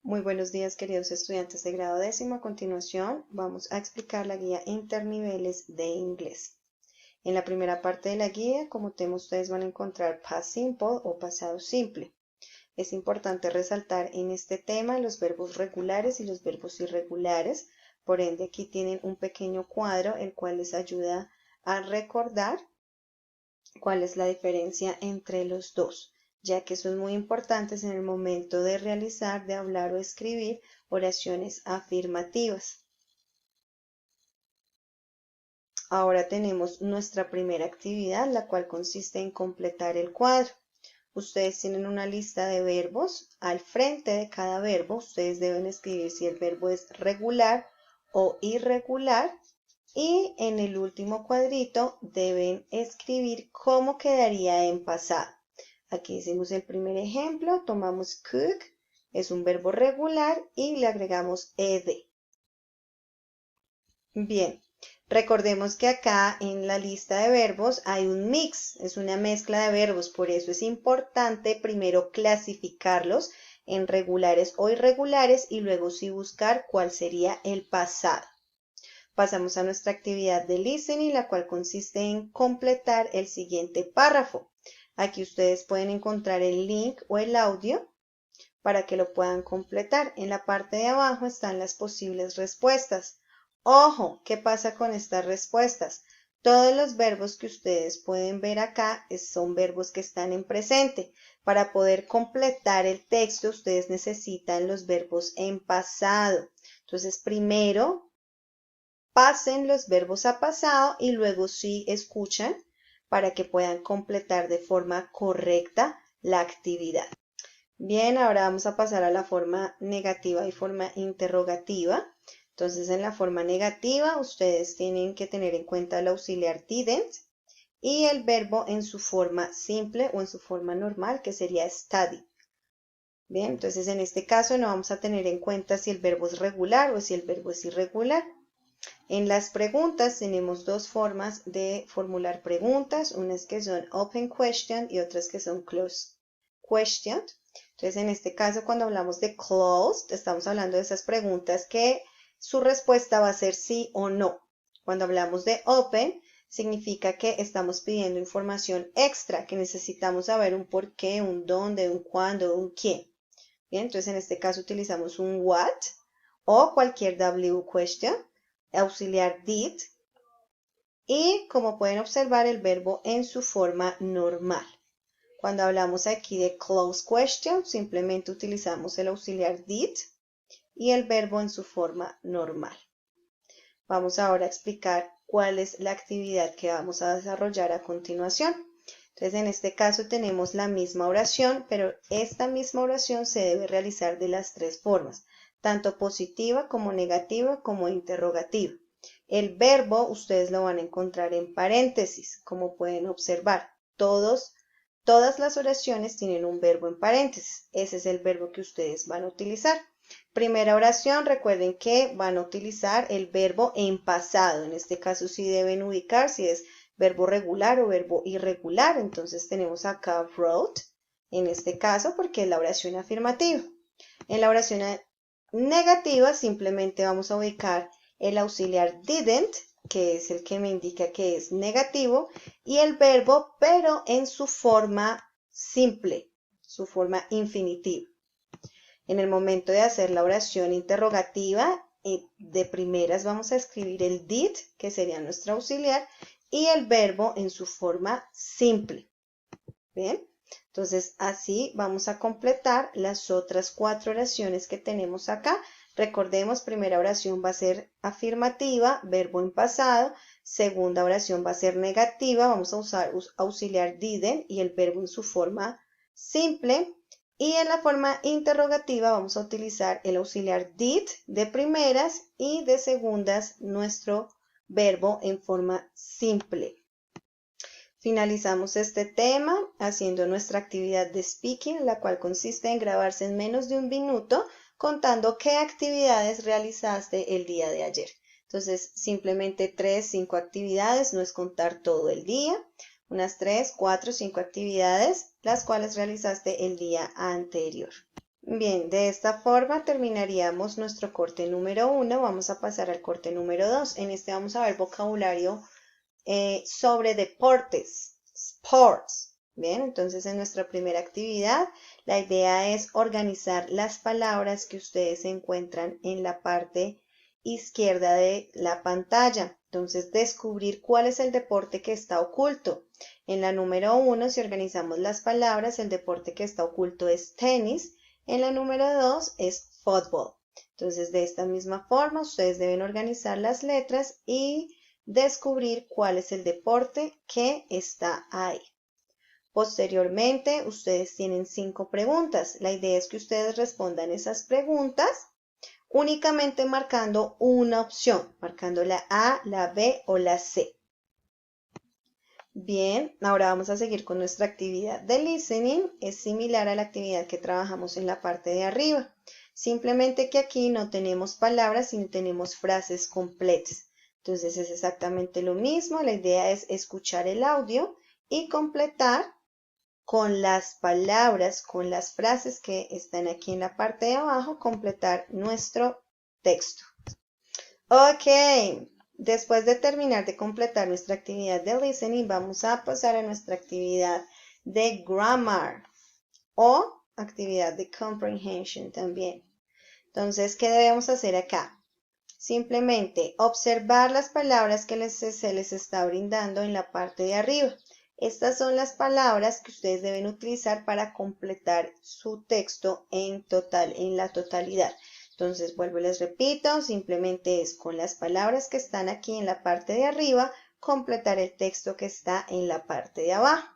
Muy buenos días, queridos estudiantes de grado décimo. A continuación, vamos a explicar la guía Interniveles de inglés. En la primera parte de la guía, como tema, ustedes van a encontrar past simple o pasado simple. Es importante resaltar en este tema los verbos regulares y los verbos irregulares. Por ende, aquí tienen un pequeño cuadro, el cual les ayuda a recordar cuál es la diferencia entre los dos, ya que son muy importantes en el momento de realizar, de hablar o escribir oraciones afirmativas. Ahora tenemos nuestra primera actividad, la cual consiste en completar el cuadro. Ustedes tienen una lista de verbos. Al frente de cada verbo, ustedes deben escribir si el verbo es regular o irregular. Y en el último cuadrito deben escribir cómo quedaría en pasado. Aquí hicimos el primer ejemplo, tomamos cook, es un verbo regular y le agregamos ed. Bien, recordemos que acá en la lista de verbos hay un mix, es una mezcla de verbos, por eso es importante primero clasificarlos en regulares o irregulares y luego sí buscar cuál sería el pasado. Pasamos a nuestra actividad de listening, la cual consiste en completar el siguiente párrafo. Aquí ustedes pueden encontrar el link o el audio para que lo puedan completar. En la parte de abajo están las posibles respuestas. Ojo, ¿qué pasa con estas respuestas? Todos los verbos que ustedes pueden ver acá son verbos que están en presente. Para poder completar el texto, ustedes necesitan los verbos en pasado. Entonces, primero pasen los verbos a pasado y luego sí escuchan para que puedan completar de forma correcta la actividad. Bien, ahora vamos a pasar a la forma negativa y forma interrogativa. Entonces, en la forma negativa, ustedes tienen que tener en cuenta el auxiliar didn't y el verbo en su forma simple o en su forma normal, que sería study. Bien, entonces en este caso no vamos a tener en cuenta si el verbo es regular o si el verbo es irregular. En las preguntas tenemos dos formas de formular preguntas, unas que son open question y otras que son closed question. Entonces, en este caso, cuando hablamos de closed, estamos hablando de esas preguntas que su respuesta va a ser sí o no. Cuando hablamos de open, significa que estamos pidiendo información extra, que necesitamos saber un por qué, un dónde, un cuándo, un quién. Bien, entonces en este caso utilizamos un what o cualquier W question, auxiliar did, y como pueden observar el verbo en su forma normal. Cuando hablamos aquí de closed question, simplemente utilizamos el auxiliar did y el verbo en su forma normal. Vamos ahora a explicar cuál es la actividad que vamos a desarrollar a continuación. Entonces, en este caso tenemos la misma oración, pero esta misma oración se debe realizar de las tres formas, tanto positiva como negativa como interrogativa. El verbo ustedes lo van a encontrar en paréntesis, como pueden observar. Todas las oraciones tienen un verbo en paréntesis. Ese es el verbo que ustedes van a utilizar. Primera oración, recuerden que van a utilizar el verbo en pasado. En este caso sí deben ubicar si es verbo regular o verbo irregular. Entonces tenemos acá wrote, en este caso porque es la oración afirmativa. En la oración negativa simplemente vamos a ubicar el auxiliar didn't, que es el que me indica que es negativo, y el verbo, pero en su forma simple, su forma infinitiva. En el momento de hacer la oración interrogativa, de primeras vamos a escribir el did, que sería nuestro auxiliar, y el verbo en su forma simple. Bien, entonces así vamos a completar las otras 4 oraciones que tenemos acá. Recordemos, primera oración va a ser afirmativa, verbo en pasado. Segunda oración va a ser negativa, vamos a usar auxiliar didn't y el verbo en su forma simple. Y en la forma interrogativa vamos a utilizar el auxiliar did de primeras y de segundas nuestro verbo en forma simple. Finalizamos este tema haciendo nuestra actividad de speaking, la cual consiste en grabarse en menos de un minuto contando qué actividades realizaste el día de ayer. Entonces, simplemente 3, 5 actividades, no es contar todo el día. Unas 3, 4, 5 actividades, las cuales realizaste el día anterior. Bien, de esta forma terminaríamos nuestro corte número 1. Vamos a pasar al corte número 2. En este vamos a ver vocabulario sobre deportes, sports. Bien, entonces en nuestra primera actividad la idea es organizar las palabras que ustedes encuentran en la parte izquierda de la pantalla. Entonces descubrir cuál es el deporte que está oculto. En la número 1, si organizamos las palabras, el deporte que está oculto es tenis. En la número 2 es fútbol. Entonces de esta misma forma ustedes deben organizar las letras y descubrir cuál es el deporte que está ahí. Posteriormente, ustedes tienen 5 preguntas. La idea es que ustedes respondan esas preguntas únicamente marcando una opción, marcando la A, la B o la C. Bien, ahora vamos a seguir con nuestra actividad de listening. Es similar a la actividad que trabajamos en la parte de arriba. Simplemente que aquí no tenemos palabras, sino tenemos frases completas. Entonces es exactamente lo mismo. La idea es escuchar el audio y completar con las palabras, con las frases que están aquí en la parte de abajo, completar nuestro texto. Ok, después de terminar de completar nuestra actividad de listening, vamos a pasar a nuestra actividad de grammar o actividad de comprehension también. Entonces, ¿qué debemos hacer acá? Simplemente observar las palabras que se les está brindando en la parte de arriba. Estas son las palabras que ustedes deben utilizar para completar su texto en la totalidad. Entonces, vuelvo y les repito, simplemente es con las palabras que están aquí en la parte de arriba, completar el texto que está en la parte de abajo.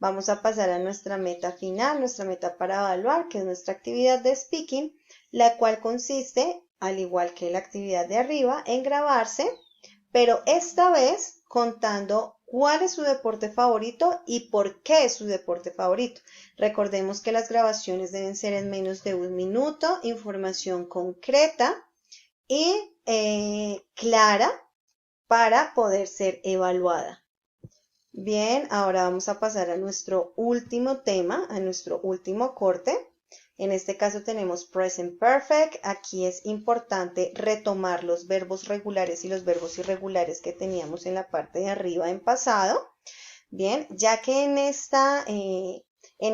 Vamos a pasar a nuestra meta final, nuestra meta para evaluar, que es nuestra actividad de speaking, la cual consiste, al igual que la actividad de arriba, en grabarse, pero esta vez contando cuál es su deporte favorito y por qué es su deporte favorito. Recordemos que las grabaciones deben ser en menos de 1 minuto, información concreta y clara para poder ser evaluada. Bien, ahora vamos a pasar a nuestro último tema, a nuestro último corte. En este caso tenemos Present Perfect. Aquí es importante retomar los verbos regulares y los verbos irregulares que teníamos en la parte de arriba en pasado. Bien, ya que en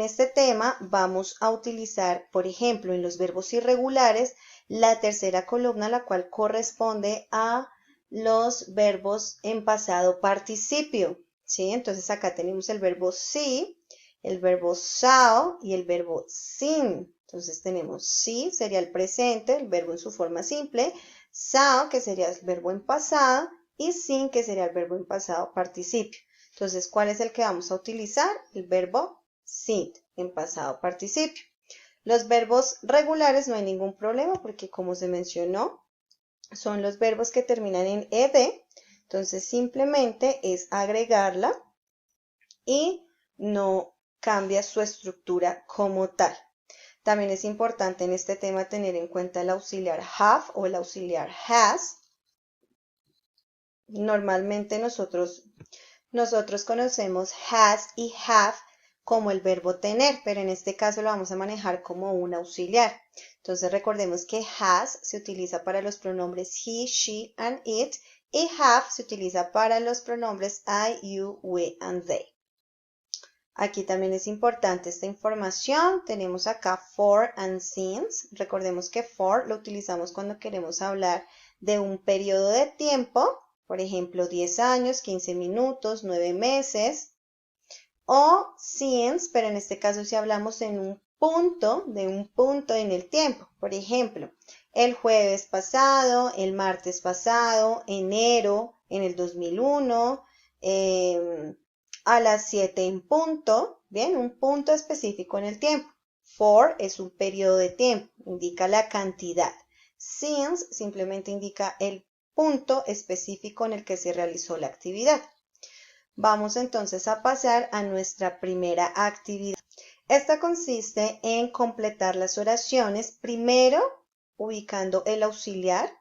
este tema vamos a utilizar, por ejemplo, en los verbos irregulares, la tercera columna, la cual corresponde a los verbos en pasado participio. ¿Sí? Entonces acá tenemos el verbo see, el verbo saw y el verbo seen. Entonces tenemos see, sería el presente, el verbo en su forma simple, saw, que sería el verbo en pasado, y seen, que sería el verbo en pasado participio. Entonces, ¿cuál es el que vamos a utilizar? El verbo seen, en pasado participio. Los verbos regulares no hay ningún problema porque, como se mencionó, son los verbos que terminan en ed. Entonces, simplemente es agregarla y no cambia su estructura como tal. También es importante en este tema tener en cuenta el auxiliar have o el auxiliar has. Normalmente nosotros conocemos has y have como el verbo tener, pero en este caso lo vamos a manejar como un auxiliar. Entonces recordemos que has se utiliza para los pronombres he, she, and it, y have se utiliza para los pronombres I, you, we, and they. Aquí también es importante esta información. Tenemos acá for and since. Recordemos que for lo utilizamos cuando queremos hablar de un periodo de tiempo. Por ejemplo, 10 años, 15 minutos, 9 meses. O since, pero en este caso si hablamos de un punto en el tiempo. Por ejemplo, el jueves pasado, el martes pasado, enero en el 2001, a las 7 en punto, bien, un punto específico en el tiempo. For es un periodo de tiempo, indica la cantidad. Since simplemente indica el punto específico en el que se realizó la actividad. Vamos entonces a pasar a nuestra primera actividad. Esta consiste en completar las oraciones, primero ubicando el auxiliar,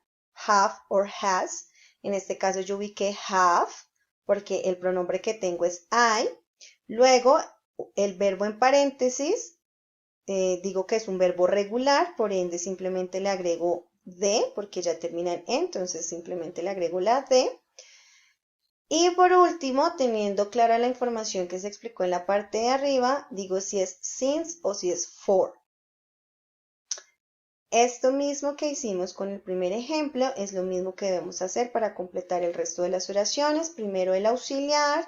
have or has. En este caso yo ubiqué have, porque el pronombre que tengo es I. Luego, el verbo en paréntesis, digo que es un verbo regular, por ende simplemente le agrego de, porque ya termina en entonces simplemente le agrego la de. Y por último, teniendo clara la información que se explicó en la parte de arriba, digo si es since o si es for. Esto mismo que hicimos con el primer ejemplo es lo mismo que debemos hacer para completar el resto de las oraciones. Primero el auxiliar,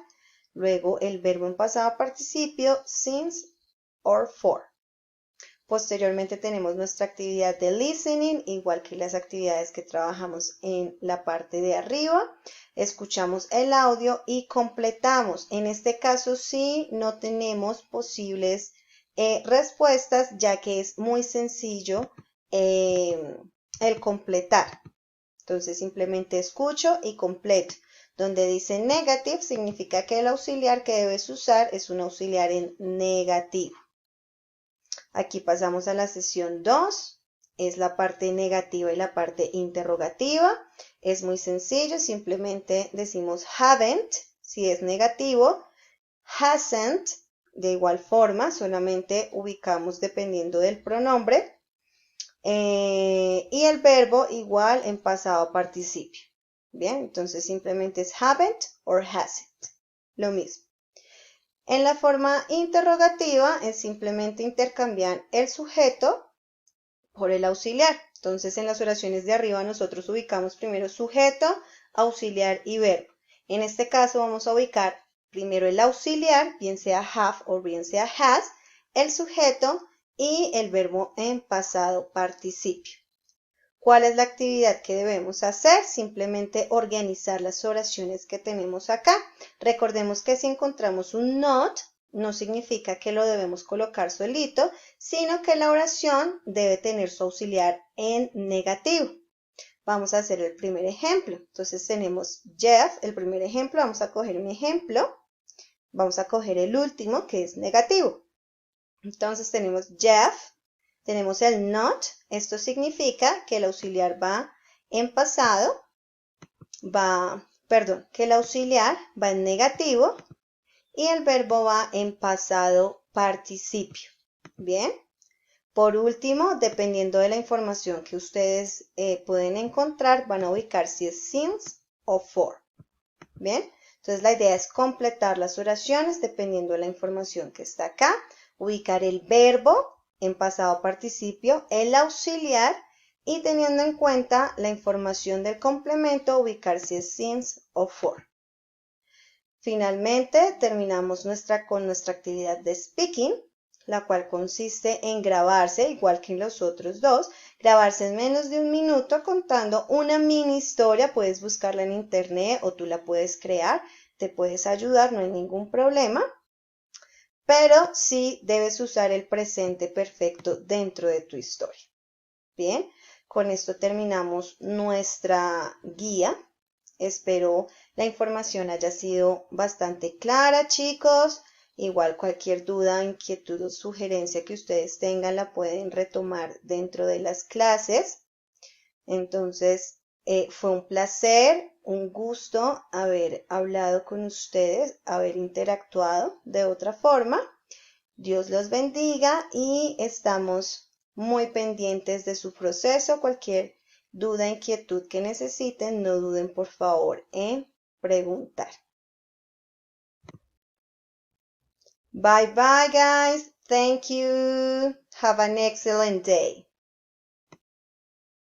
luego el verbo en pasado participio, since or for. Posteriormente tenemos nuestra actividad de listening, igual que las actividades que trabajamos en la parte de arriba. Escuchamos el audio y completamos. En este caso sí no tenemos posibles respuestas, ya que es muy sencillo el completar. Entonces simplemente escucho y completo. Donde dice negative significa que el auxiliar que debes usar es un auxiliar en negativo. Aquí pasamos a la sesión 2, es la parte negativa y la parte interrogativa. Es muy sencillo, simplemente decimos haven't, si es negativo, hasn't, de igual forma, solamente ubicamos dependiendo del pronombre. Y el verbo igual en pasado participio. Bien, entonces simplemente es haven't or hasn't, lo mismo. En la forma interrogativa es simplemente intercambiar el sujeto por el auxiliar. Entonces en las oraciones de arriba nosotros ubicamos primero sujeto, auxiliar y verbo. En este caso vamos a ubicar primero el auxiliar, bien sea have o bien sea has, el sujeto y el verbo en pasado participio. ¿Cuál es la actividad que debemos hacer? Simplemente organizar las oraciones que tenemos acá. Recordemos que si encontramos un not, no significa que lo debemos colocar solito, sino que la oración debe tener su auxiliar en negativo. Vamos a hacer el primer ejemplo. Entonces tenemos Jeff, el primer ejemplo. Vamos a coger un ejemplo. Vamos a coger el último, que es negativo. Entonces tenemos Jeff. Tenemos el not, esto significa que el auxiliar va en pasado, que el auxiliar va en negativo y el verbo va en pasado participio. Bien, por último, dependiendo de la información que ustedes pueden encontrar, van a ubicar si es since o for. Bien, entonces la idea es completar las oraciones dependiendo de la información que está acá, ubicar el verbo en pasado participio, el auxiliar y teniendo en cuenta la información del complemento, ubicar si es since o for. Finalmente, terminamos con nuestra actividad de speaking, la cual consiste en grabarse, igual que en los otros dos, grabarse en menos de 1 minuto contando una mini historia. Puedes buscarla en internet o tú la puedes crear, te puedes ayudar, no hay ningún problema. Pero sí debes usar el presente perfecto dentro de tu historia. Bien, con esto terminamos nuestra guía. Espero la información haya sido bastante clara, chicos. Igual cualquier duda, inquietud o sugerencia que ustedes tengan la pueden retomar dentro de las clases. Entonces, fue un placer, un gusto haber hablado con ustedes, haber interactuado de otra forma. Dios los bendiga y estamos muy pendientes de su proceso. Cualquier duda, inquietud que necesiten, no duden por favor en preguntar. Bye bye guys. Thank you. Have an excellent day.